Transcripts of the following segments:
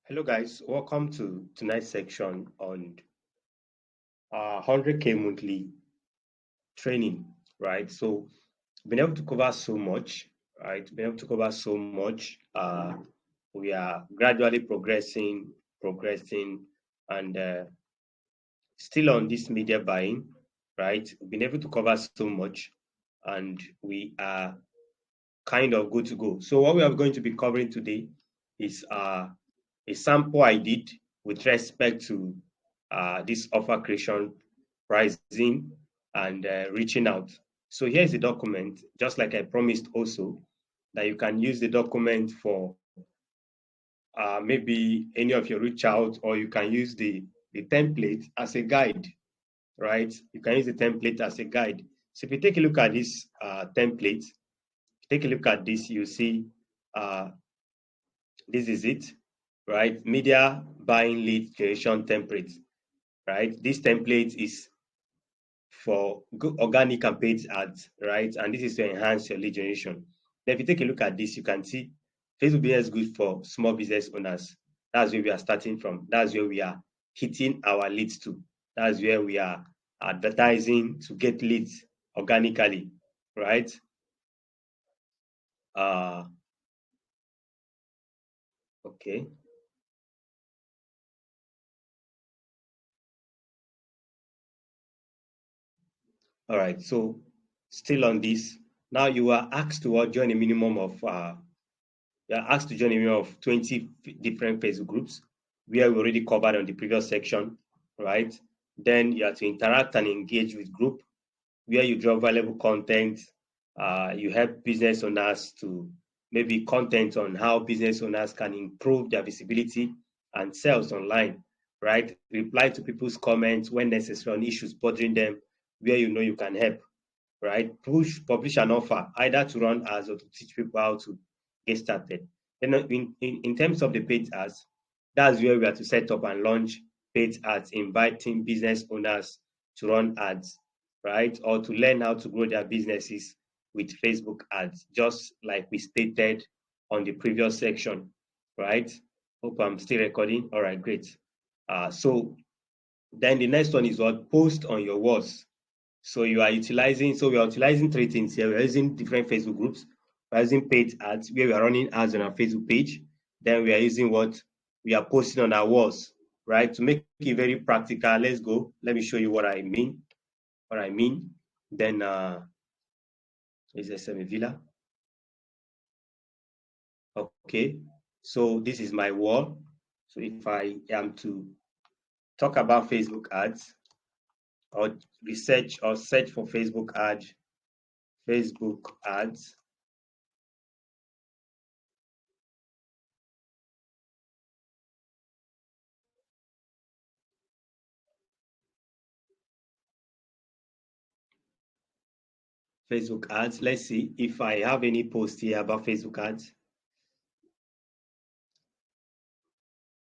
Hello guys, welcome to tonight's section on 100k monthly training, right? So been able to cover so much, right? Been able to cover so much. We are gradually progressing, and still on this media buying, right? We've been able to cover so much, and we are kind of good to go. So what we are going to be covering today is a sample I did with respect to this offer creation, pricing, and reaching out. So here's the document, just like I promised also, that you can use the document for maybe any of your reach out, or you can use the template as a guide, right? You can use the template as a guide. So if you take a look at this template, take a look at this, you see uh, this is it, right? Media buying lead generation template, right? This template is for organic and paid ads, right? And this is to enhance your lead generation. Now, if you take a look at this, you can see Facebook business is good for small business owners. That's where we are starting from. That's where we are hitting our leads to. That's where we are advertising to get leads organically, right? Uh, okay. All right. So still on this. Now you are asked to join a minimum of you are asked to join a minimum of 20 different Facebook groups where we already covered on the previous section, right? Then you have to interact and engage with group where you drop valuable content. You help business owners to maybe content on how business owners can improve their visibility and sales online, right? Reply to people's comments when necessary on issues bothering them where you know you can help, right? Publish an offer either to run ads or to teach people how to get started. Then in terms of the paid ads, that's where we are to set up and launch paid ads, inviting business owners to run ads, right? Or to learn how to grow their businesses with Facebook ads, just like we stated on the previous section, right? Hope I'm still recording. All right, great. So then the next one is what? Post on your walls. So we are utilizing three things here. We're using different Facebook groups. We're using paid ads where we are running ads on our Facebook page. Then we are using what we are posting on our walls, right? To make it very practical, let's go. Let me show you what I mean. What I mean. Then is a semi villa. Okay. So this is my wall. So if I am to talk about Facebook ads or research or search for Facebook ads, Facebook ads. Let's see if I have any post here about Facebook ads.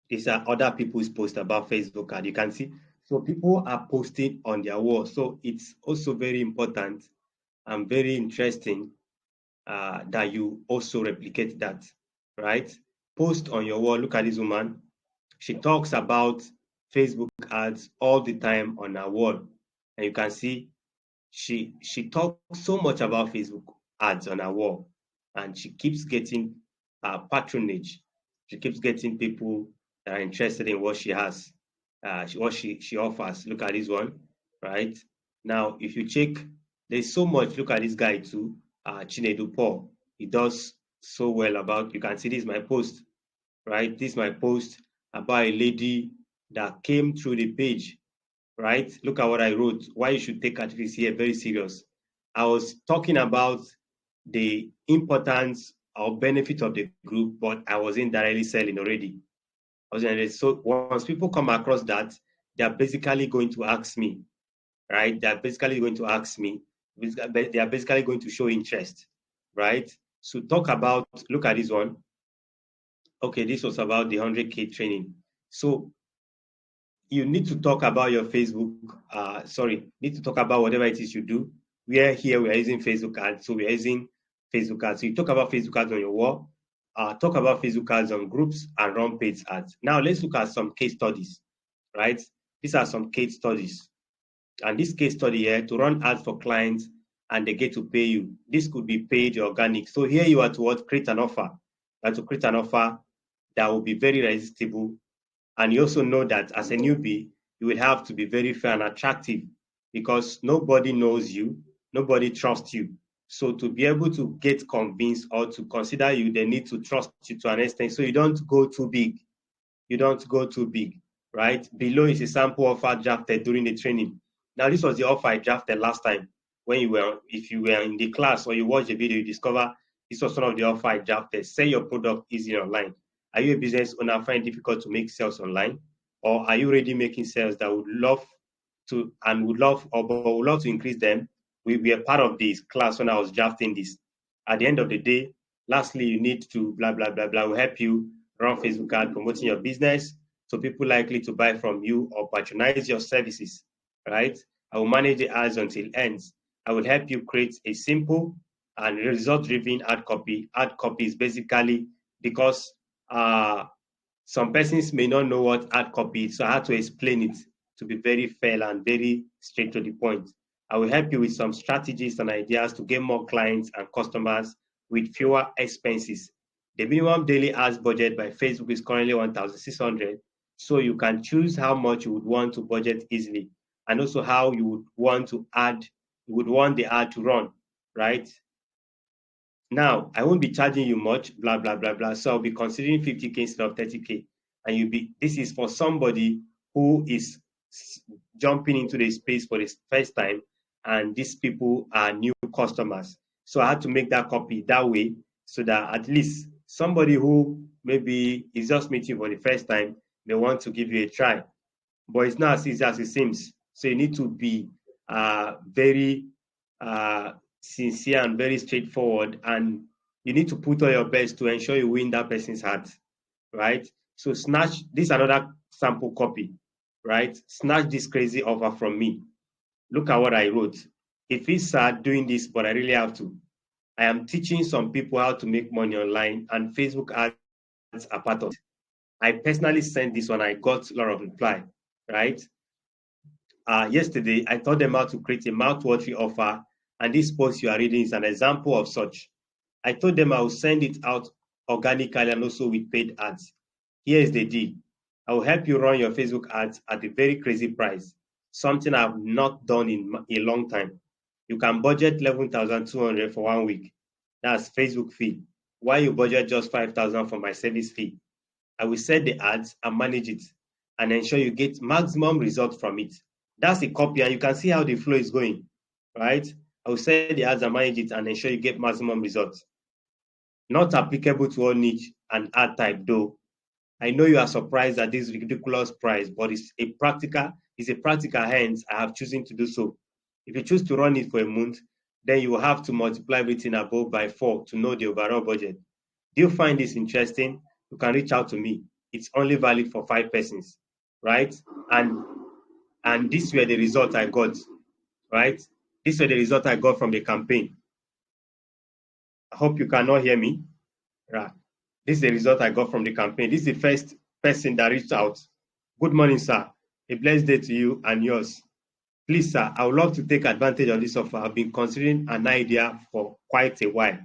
These are other people's posts about Facebook ad. You can see. So people are posting on their wall. So it's also very important and very interesting that you also replicate that, right? Post on your wall. Look at this woman. She talks about Facebook ads all the time on her wall. And you can see she talks so much about Facebook ads on her wall, and she keeps getting patronage. She keeps getting people that are interested in what she has, what she offers. Look at this one, right? Now, if you check, there's so much. Look at this guy too, Chinedu Paul. He does so well about. You can see this is my post, right? This is my post about a lady that came through the page, right? Look at what I wrote. Why you should take artificial here very serious. I was talking about the importance or benefit of the group, but I was indirectly selling already. So once people come across that, they are basically going to ask me, right? They are basically going to ask me. They are basically going to show interest, right? So talk about. Look at this one. Okay, this was about the 100k training. So you need to talk about your Facebook, need to talk about whatever it is you do. We are here, we are using Facebook ads. So we are using Facebook ads. So you talk about Facebook ads on your wall. talk about Facebook ads on groups and run paid ads. Now let's look at some case studies, right? These are some case studies. And this case study here, to run ads for clients and they get to pay you. This could be paid organic. So here you are to what? Create an offer. And to create an offer that will be very irresistible. And you also know that as a newbie, you will have to be very fair and attractive because nobody knows you, nobody trusts you. So to be able to get convinced or to consider you, they need to trust you to an extent. So you don't go too big. You don't go too big, right? Below is a sample offer drafted during the training. Now, this was the offer I drafted last time when you were, if you were in the class or you watch the video, you discover this was one of the offer I drafted. Sell your product easily online. Are you a business owner find it difficult to make sales online? Or are you already making sales that would love to and would love or would love to increase them? We were part of this class when I was drafting this. At the end of the day, lastly, you need to blah blah blah blah will help you run Facebook ad promoting your business so people likely to buy from you or patronize your services, right? I will manage the ads until it ends. I will help you create a simple and result-driven ad copy. Ad copy is basically because some persons may not know what ad copy is, so I had to explain it to be very fair and very straight to the point. I will help you with some strategies and ideas to get more clients and customers with fewer expenses. The minimum daily ads budget by Facebook is currently 1,600, so you can choose how much you would want to budget easily and also how you would want to add, you would want the ad to run, right? Now, I won't be charging you much, blah, blah, blah, blah. So I'll be considering 50K instead of 30K. And this is for somebody who is jumping into the space for the first time. And these people are new customers. So I had to make that copy that way so that at least somebody who maybe is just meeting for the first time may want to give you a try. But it's not as easy as it seems. So you need to be very sincere and very straightforward, and you need to put all your best to ensure you win that person's heart, right? So snatch this another sample copy, right? Snatch this crazy offer from me. Look at what I wrote. It feels sad doing this, but I really have to. I am teaching some people how to make money online, and Facebook ads are part of it. I personally sent this one. I got a lot of reply, right? Yesterday, I taught them how to create a mouth-watering offer, and this post you are reading is an example of such. I told them I will send it out organically and also with paid ads. Here is the deal. I will help you run your Facebook ads at a very crazy price, something I've not done in a long time. You can budget 11,200 for 1 week. That's Facebook fee. Why you budget just 5,000 for my service fee? I will set the ads and manage it and ensure you get maximum result from it. That's a copy, and you can see how the flow is going, right? I will set the ads and manage it and ensure you get maximum results. Not applicable to all niche and ad type though. I know you are surprised at this ridiculous price, but it's a practical, hence I have chosen to do so. If you choose to run it for a month, then you will have to multiply everything above by 4 to know the overall budget. Do you find this interesting? You can reach out to me. It's only valid for 5 persons, right? And and these were the results I got, right? These were the results I got from the campaign. I hope you cannot hear me. Right. This is the result I got from the campaign. This is the first person that reached out. Good morning, sir. A blessed day to you and yours. Please, sir, I would love to take advantage of this offer. I've been considering an idea for quite a while.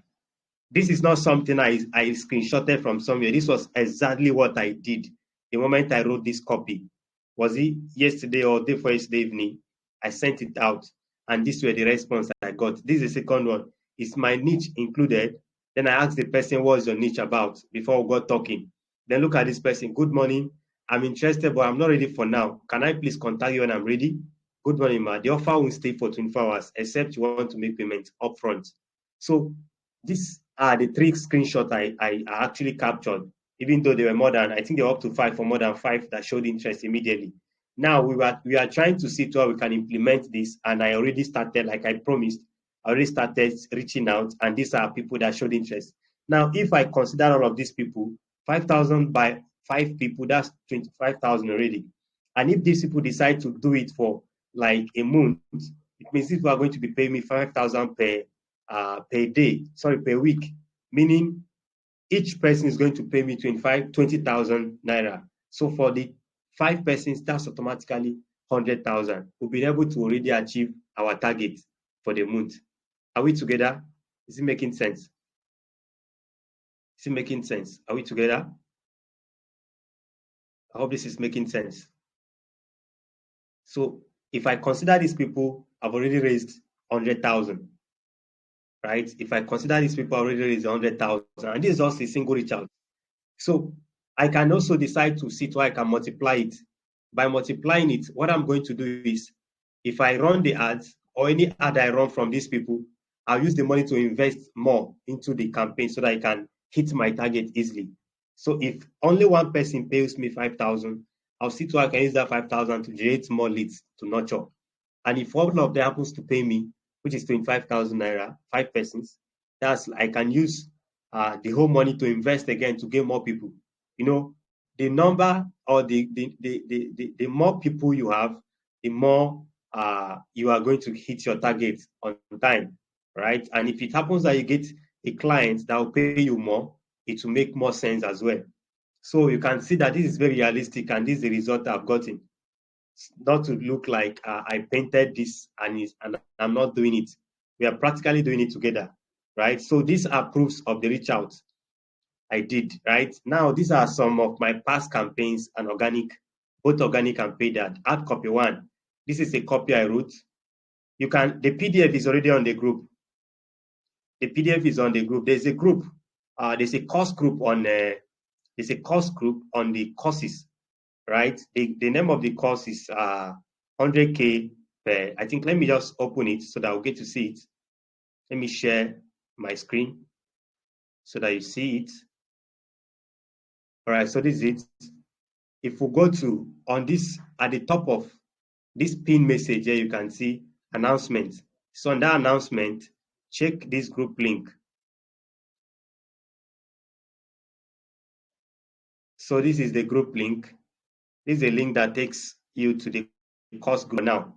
This is not something I screenshotted from somewhere. This was exactly what I did the moment I wrote this copy. Was it yesterday or day before yesterday evening? I sent it out, and these were the response I got. This is the second one. Is my niche included? Then I asked the person, what's your niche about? Before we got talking. Then look at this person. Good morning. I'm interested, but I'm not ready for now. Can I please contact you when I'm ready? Good morning, ma. The offer won't stay for 24 hours, except you want to make payment upfront. So these are the 3 screenshots I actually captured, even though there were more than, I think there were up to 5 or more than 5 that showed interest immediately. Now we are trying to see how we can implement this, and I already started, like I promised, I already started reaching out, and these are people that showed interest. Now, if I consider all of these people, 5,000 by 5 people, that's 25,000 already. And if these people decide to do it for like a month, it means people are going to be paying me 5,000 per day, sorry, per week, meaning each person is going to pay me 20,000 naira. So for the 5 persons, that's automatically 100,000. We've been able to already achieve our target for the month. Are we together? Is it making sense? Is it making sense? Are we together? I hope this is making sense. So if I consider these people, I've already raised 100,000, right? If I consider these people, I've already raised 100,000, and this is just a single reach out. So I can also decide to see how I can multiply it. By multiplying it, what I'm going to do is, if I run the ads or any ad I run from these people, I'll use the money to invest more into the campaign so that I can hit my target easily. So if only one person pays me 5,000, I'll see how I can use that 5,000 to generate more leads to nurture. And if one of them happens to pay me, which is 25,000 naira, 5 persons, that's I can use the whole money to invest again to gain more people. You know, the number or the more people you have, the more you are going to hit your target on time, right? And if it happens that you get a client that will pay you more, it will make more sense as well. So you can see that this is very realistic, and this is the result I've gotten. Not to look like I painted this and I'm not doing it. We are practically doing it together, right? So these are proofs of the reach out I did, right? Now, these are some of my past campaigns and organic, both organic and paid ad. Ad copy one. This is a copy I wrote. You can, the PDF is already on the group. The PDF is on the group. There's a group, there's a course group on, there's a course group on the courses, right? The name of the course is 100k per, I think, let me just open it so that I'll get to see it. Let me share my screen so that you see it. All right, so this is it. If we go to, on this, at the top of this pin message here, you can see announcement. So on that announcement, check this group link. So this is the group link. This is a link that takes you to the course group now.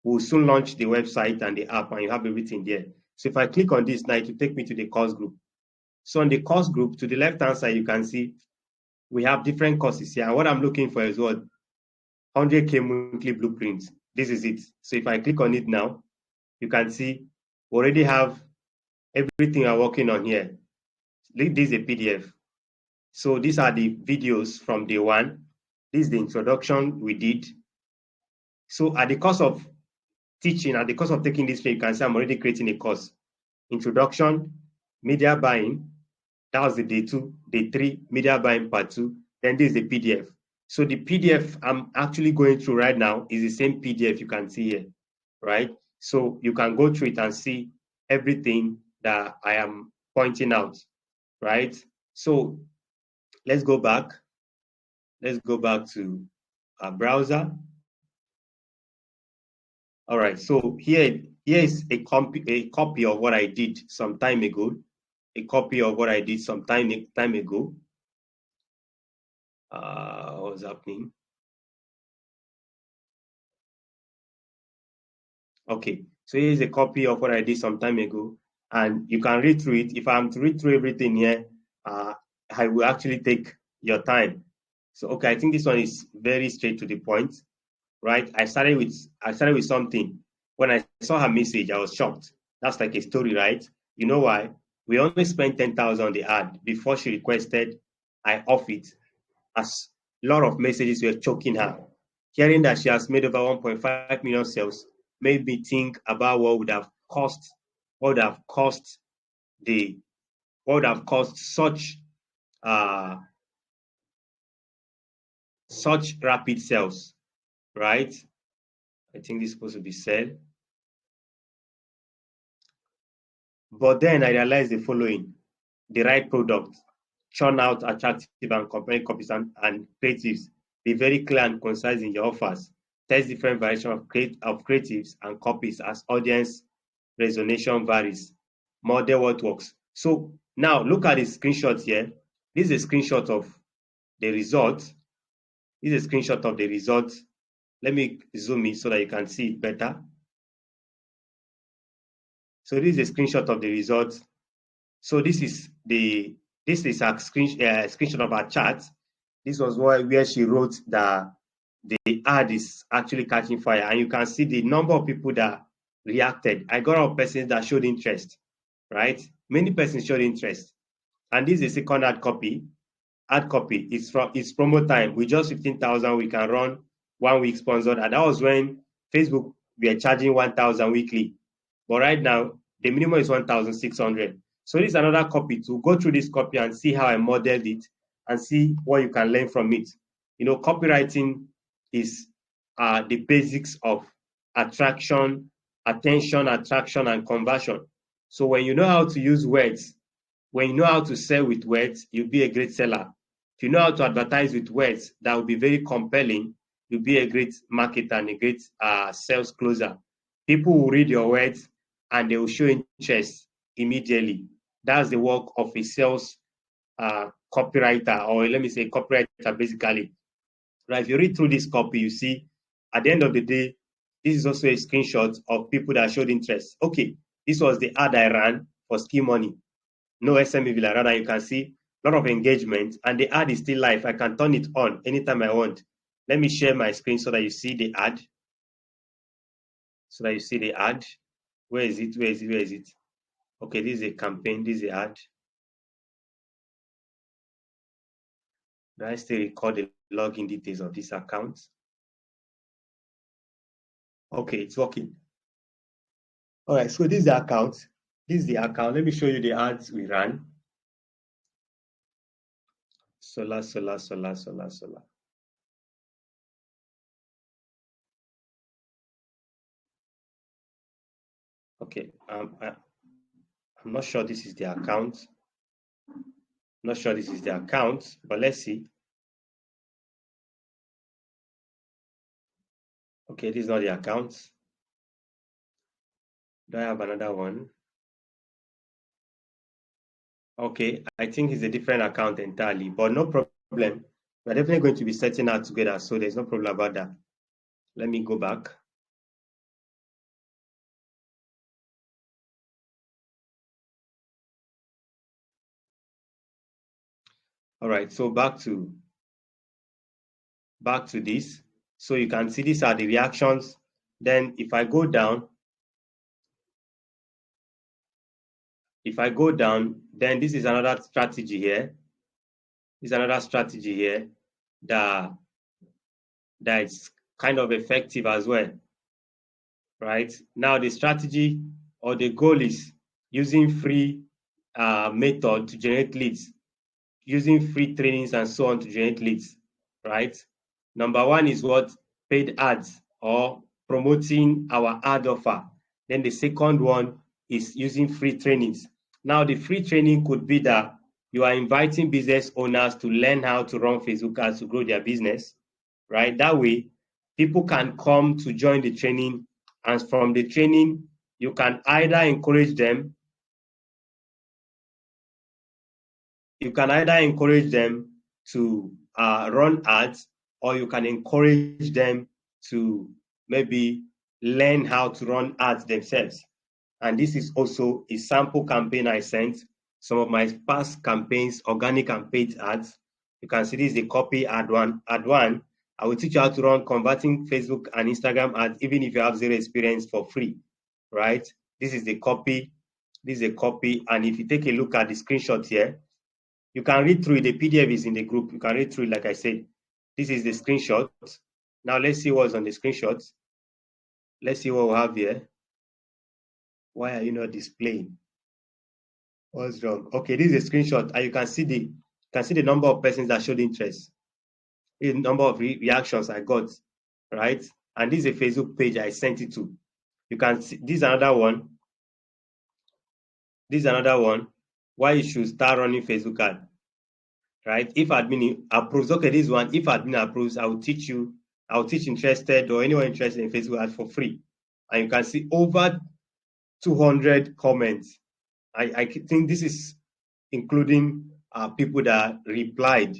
We'll soon launch the website and the app, and you have everything there. So if I click on this now, it will take me to the course group. So on the course group, to the left-hand side, you can see we have different courses here. And what I'm looking for is what? 100k monthly blueprints. This is it. So if I click on it now, you can see we already have everything we're working on here. This is a PDF. So these are the videos from day one. This is the introduction we did. So at the course of teaching, at the course of taking this, you can see I'm already creating a course. Introduction, media buying. That was the day 2. Day 3, media buying part 2. Then this is the PDF. So the PDF I'm actually going through right now is the same PDF you can see here, right? So you can go through it and see everything that I am pointing out, right? So let's go back. Let's go back to our browser. All right, so here is a copy of what I did some time ago. A copy of what I did some time ago. What's happening? Okay, so here's a copy of what I did some time ago, and you can read through it. If I'm to read through everything here, I will actually take your time. So okay, I think this one is very straight to the point, right? I started with something. When I saw her message, I was shocked. That's like a story, right? You know why? We only spent 10,000 on the ad before she requested I off it, as a lot of messages were choking her. Hearing that she has made over 1.5 million sales made me think about what would have cost the what would have cost uh such rapid sales, right? I think this is supposed to be said. But then I realized the following: the right product, churn out attractive and compelling copies and creatives. Be very clear and concise in your offers. Test different variations of creatives and copies as audience resonation varies. Model what works. So now look at the screenshot here. This is a screenshot of the result. This is a screenshot of the result. Let me zoom in so that you can see it better. So this is a screenshot of the result. So this is the This is a screenshot of her chat. This was where she wrote that the ad is actually catching fire, and you can see the number of people that reacted. I got a persons that showed interest, right? Many persons showed interest, and this is a second ad copy. Ad copy is from it's promo time. With just 15,000, we can run 1 week sponsored, and that was when Facebook were charging 1,000 weekly. But right now, the minimum is 1,600. So this is another copy to go through this copy and see how I modeled it and see what you can learn from it. You know, copywriting is the basics of attraction, attention, attraction, and conversion. So when you know how to use words, when you know how to sell with words, you'll be a great seller. If you know how to advertise with words, that will be very compelling. You'll be a great marketer and a great sales closer. People will read your words and they will show interest immediately. That's the work of a sales copywriter, or let me say copywriter basically. Right? If you read through this copy, you see at the end of the day, this is also a screenshot of people that showed interest. Okay, this was the ad I ran for Ski Money. No SME Villarada, you can see a lot of engagement, and the ad is still live. I can turn it on anytime I want. Let me share my screen so that you see the ad. So that you see the ad. Where is it? Where is it? Where is it? Okay, this is a campaign. This is the ad. Do I still record the login details of this account? Okay, it's working. All right, so this is the account. This is the account. Let me show you the ads we ran. Solar, solar, solar, solar, solar. Okay, I'm not sure this is the account. Not sure this is the account, but let's see. Okay, this is not the account. Do I have another one? Okay, I think it's a different account entirely, but no problem. We're definitely going to be setting out together, so there's no problem about that. Let me go back. All right, so back to this. So you can see these are the reactions. Then if I go down, then this is another strategy here. This is another strategy here that is kind of effective as well, right? Now the strategy or the goal is using free method to generate leads, using free trainings and so on to generate leads, right? Number one is what? Paid ads or promoting our ad offer. Then the second one is using free trainings. Now, the free training could be that you are inviting business owners to learn how to run Facebook ads to grow their business, right? That way, people can come to join the training, and from the training, you can either encourage them to run ads, or you can encourage them to maybe learn how to run ads themselves. And this is also a sample campaign I sent. Some of my past campaigns, organic and paid ads. You can see this is the copy ad one. Ad one, I will teach you how to run converting Facebook and Instagram ads, even if you have zero experience, for free, right? This is the copy. This is a copy. And if you take a look at the screenshot here, you can read through it. The PDF is in the group. You can read through it, like I said. This is the screenshot. Now let's see what's on the screenshot. Let's see what we have here. Why are you not displaying? What's wrong? Okay, this is a screenshot, and you can see the number of persons that showed interest, the number of reactions I got, right? And this is a Facebook page I sent it to. You can see this is another one. This is another one. Why you should start running Facebook ad, right? If admin approves, okay, this one. If admin approves, I will teach you. I will teach interested or anyone interested in Facebook ads for free, and you can see over 200 comments. I think this is including people that replied,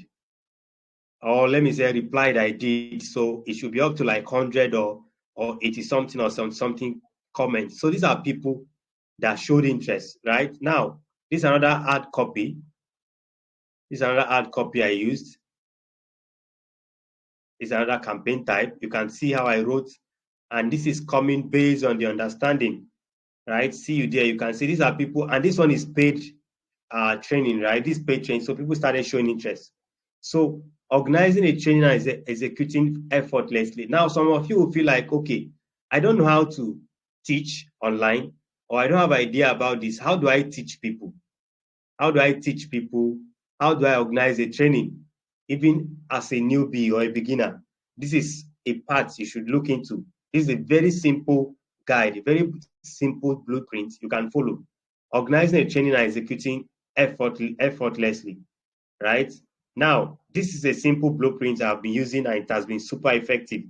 or let me say replied I did. So it should be up to like 100 or 80 something or something comments. So these are people that showed interest, right? Now, this is another ad copy. This is another ad copy I used. This is another campaign type. You can see how I wrote, and this is coming based on the understanding, right? See you there. You can see these are people, and this one is paid training, right? This paid training, so people started showing interest. So organizing a training and executing effortlessly. Now, some of you will feel like, okay, I don't know how to teach online, or I don't have idea about this. How do I teach people? How do I teach people? How do I organize a training? Even as a newbie or a beginner, this is a part you should look into. This is a very simple guide, a very simple blueprint you can follow. Organizing a training and executing effortlessly, right? Now, this is a simple blueprint I've been using and it has been super effective.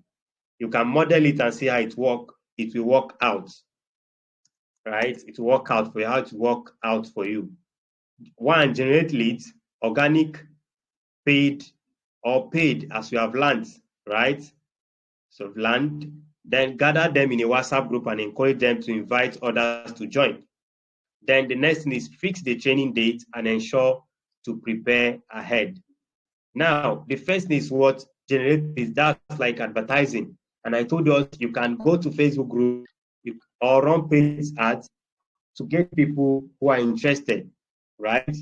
You can model it and see how it will work out, right? It will work out for you, how it will work out for you. One, generate leads, organic, paid, or paid as you have learned, right? So learned, then gather them in a WhatsApp group and encourage them to invite others to join. Then the next thing is fix the training date and ensure to prepare ahead. Now, the first thing is what generate is that's like advertising. And I told us you can go to Facebook group or run paid ads to get people who are interested, right?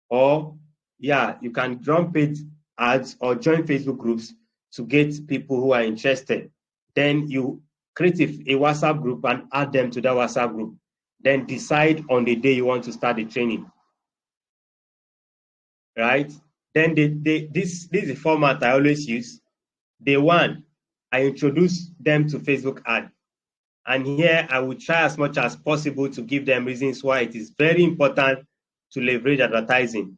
Or yeah, you can run paid ads or join Facebook groups to get people who are interested. Then you create a WhatsApp group and add them to that WhatsApp group. Then decide on the day you want to start the training, right? Then this is the format I always use. Day one, I introduce them to Facebook ad. And here I will try as much as possible to give them reasons why it is very important to leverage advertising,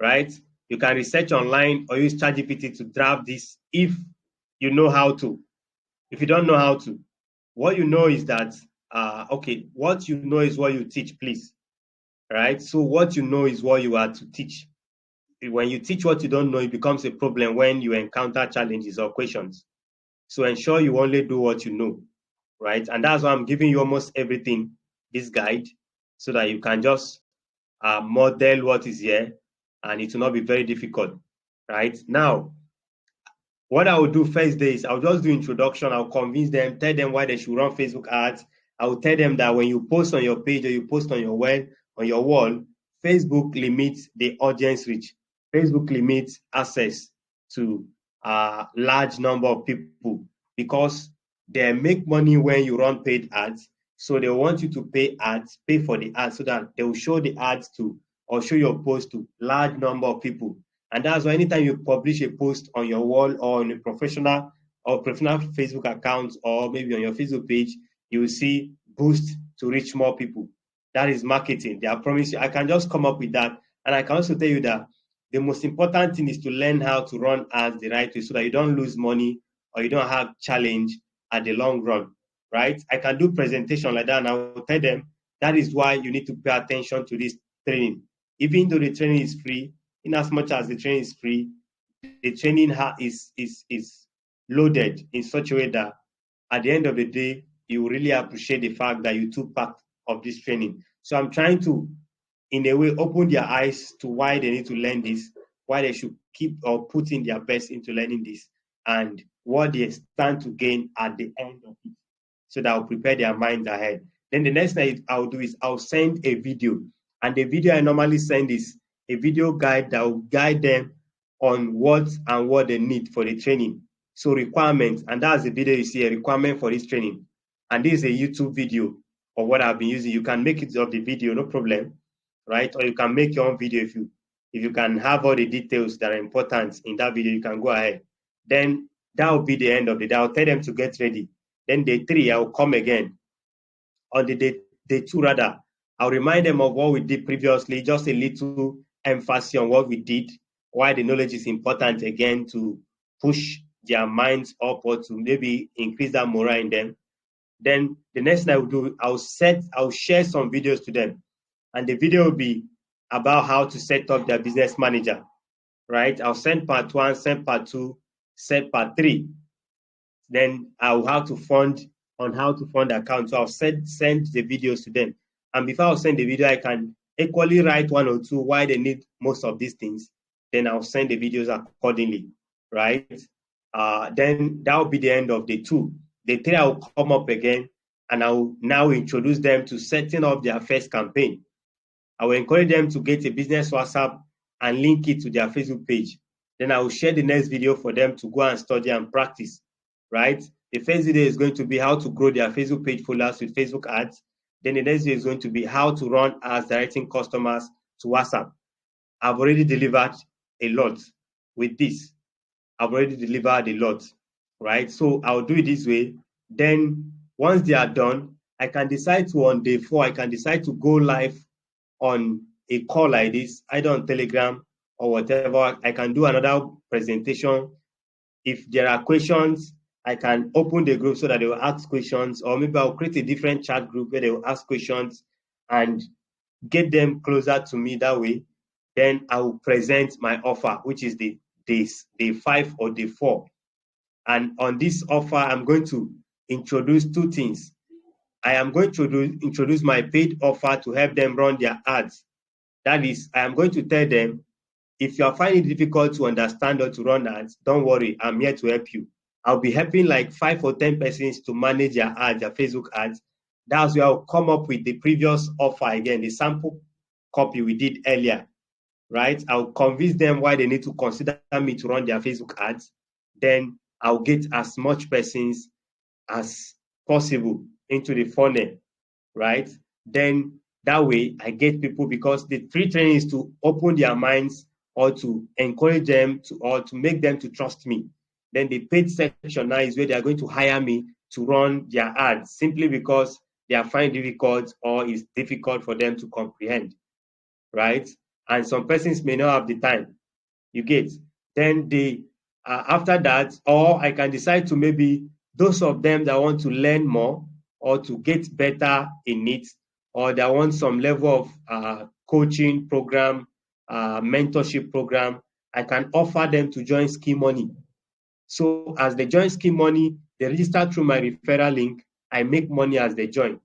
right? You can research online or use ChatGPT to draft this if you know how to. If you don't know how to, what you know is that, okay, what you know is what you teach, please, right? So what you know is what you are to teach. When you teach what you don't know, it becomes a problem when you encounter challenges or questions. So ensure you only do what you know, right? And that's why I'm giving you almost everything, this guide, so that you can just model what is here and it will not be very difficult, right? Now, what I will do first day is I'll just do introduction. I'll convince them, tell them why they should run Facebook ads. I will tell them that when you post on your page or you post on your wall, Facebook limits the audience reach. Facebook limits access to a large number of people because they make money when you run paid ads. So they want you to pay for the ads so that they will show the ads to or show your post to large number of people. And that's why anytime you publish a post on your wall or on a professional Facebook account or maybe on your Facebook page, you will see boost to reach more people. That is marketing. They are promising. I can just come up with that. And I can also tell you that the most important thing is to learn how to run ads the right way so that you don't lose money or you don't have challenge at the long run, right? I can do presentation like that and I will tell them that is why you need to pay attention to this training. Even though the training is free, in as much as the training is free, the training is loaded in such a way that at the end of the day, you really appreciate the fact that you took part of this training. So I'm trying to, in a way, open their eyes to why they need to learn this, why they should keep or put in their best into learning this, and what they stand to gain at the end of it, so that will prepare their minds ahead. Then the next thing I'll do is I'll send a video. And the video I normally send is a video guide that will guide them on what they need for the training. So requirements, and that's the video you see, a requirement for this training. And this is a YouTube video of what I've been using. You can make it of the video, no problem, right? Or you can make your own video if you can have all the details that are important in that video, you can go ahead. Then that will be the end of the day. I'll tell them to get ready. Then day 3, I'll come again. On the day 2, rather, I'll remind them of what we did previously, just a little emphasis on what we did, why the knowledge is important again to push their minds up or to maybe increase that morale in them. Then the next thing I will do, I'll share some videos to them. And the video will be about how to set up their business manager, right? I'll send part 1, send part 2, send part 3. Then I'll have to fund on how to fund accounts. So I'll send the videos to them. And before I send the video, I can equally write 1 or 2 why they need most of these things. then I'll send the videos accordingly, right? Then that will be the end of day 2. Day 3, I will come up again and I will now introduce them to setting up their first campaign. I will encourage them to get a business WhatsApp and link it to their Facebook page. Then I will share the next video for them to go and study and practice, right? The first video is going to be how to grow their Facebook page followers with Facebook ads. Then the next video is going to be how to run ads directing customers to WhatsApp. I've already delivered a lot with this. I've already delivered a lot, right? So I'll do it this way. Then once they are done, I can decide to, on day 4, I can decide to go live on a call like this, either on Telegram or whatever. I can do another presentation. If there are questions, I can open the group so that they will ask questions, or maybe I'll create a different chat group where they will ask questions and get them closer to me that way. Then I will present my offer, which is the day 5 or day 4. And on this offer, I'm going to introduce 2 things. I am going to introduce my paid offer to help them run their ads. That is, I am going to tell them, if you are finding it difficult to understand or to run ads, don't worry, I'm here to help you. I'll be helping like 5 or 10 persons to manage their ads, their Facebook ads. That's where I'll come up with the previous offer again, the sample copy we did earlier, right? I'll convince them why they need to consider me to run their Facebook ads. Then I'll get as much persons as possible into the funnel, right? Then that way I get people, because the free training is to open their minds or to encourage them to, or to make them to trust me. Then the paid section now is where they are going to hire me to run their ads, simply because they are finding difficult or it's difficult for them to comprehend, right? And some persons may not have the time. You get. Then they after that, or I can decide to, maybe those of them that want to learn more or to get better in it, or that want some level of coaching program, mentorship program, I can offer them to join Scheme Money. So as they join Scheme Money, they register through my referral link. I make money as they join,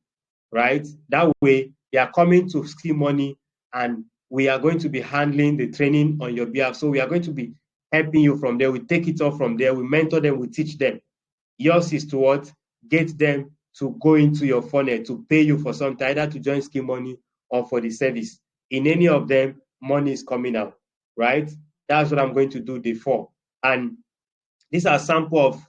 right? That way, they are coming to Scheme Money, and we are going to be handling the training on your behalf. So we are going to be helping you from there. We take it off from there. We mentor them. We teach them. Yours is to what? Get them to go into your funnel to pay you for something, either to join Scheme Money or for the service. In any of them, money is coming out, right? That's what I'm going to do day 4. And these are sample of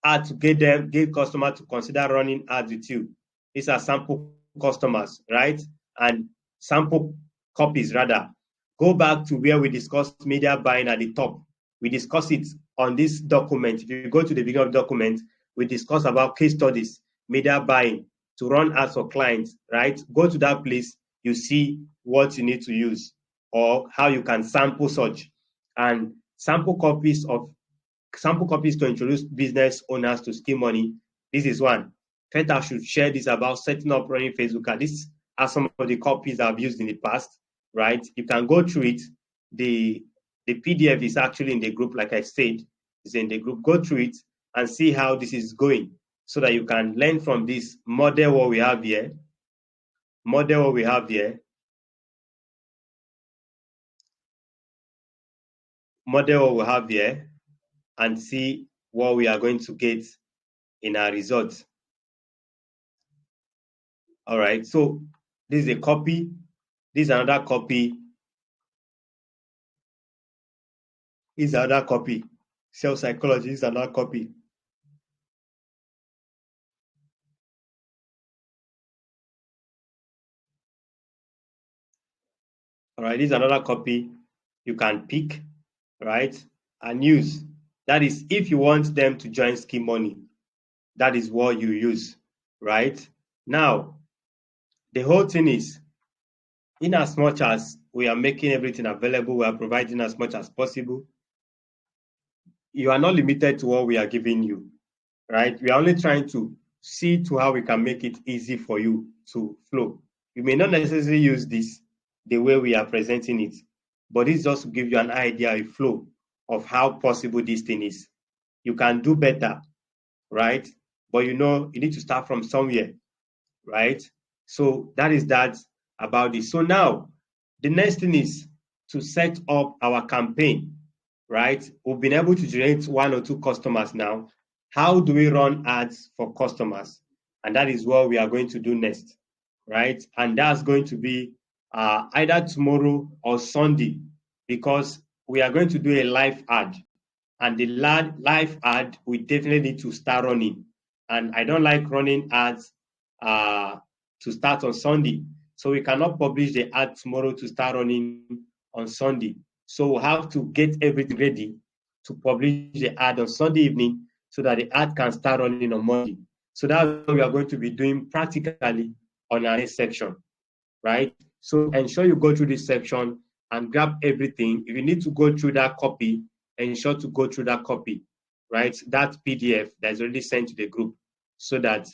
ads to get customer to consider running ads with you. These are sample customers, right? And sample copies rather. Go back to where we discussed media buying at the top. We discuss it on this document. If you go to the beginning of the document, we discuss about case studies, media buying, to run ads for clients, right? Go to that place, you see what you need to use or how you can sample such. And sample copies to introduce business owners to Scheme Money. This is one. First, I should share this about setting up running Facebook ads. These are some of the copies I've used in the past, right? You can go through it. The PDF is actually in the group, like I said, it's in the group. Go through it and see how this is going so that you can learn from this, model what we have here, model what we have here, model what we have here, and see what we are going to get in our results. All right, so this is a copy. This is another copy. This is another copy. Self psychology is another copy. All right, this is another copy you can pick, right, and use. That is, if you want them to join Scheme Money, that is what you use, right? Now, the whole thing is, in as much as we are making everything available, we are providing as much as possible, you are not limited to what we are giving you, right? We are only trying to see to how we can make it easy for you to flow. You may not necessarily use this the way we are presenting it, but this just to give you an idea, a flow of how possible this thing is. You can do better, right? But you know, you need to start from somewhere, right? So that is that about this. So now, the next thing is, to set up our campaign, right? We've been able to generate 1 or 2 customers now. How do we run ads for customers? And that is what we are going to do next, right? And that's going to be either tomorrow or Sunday, because we are going to do a live ad. And the live ad, we definitely need to start running. And I don't like running ads to start on Sunday. So we cannot publish the ad tomorrow to start running on Sunday. So we'll have to get everything ready to publish the ad on Sunday evening so that the ad can start running on Monday. So that's what we are going to be doing practically on our next section, right? So ensure you go through this section and grab everything. If you need to go through that copy, ensure to go through that copy, right? That PDF that's already sent to the group, so that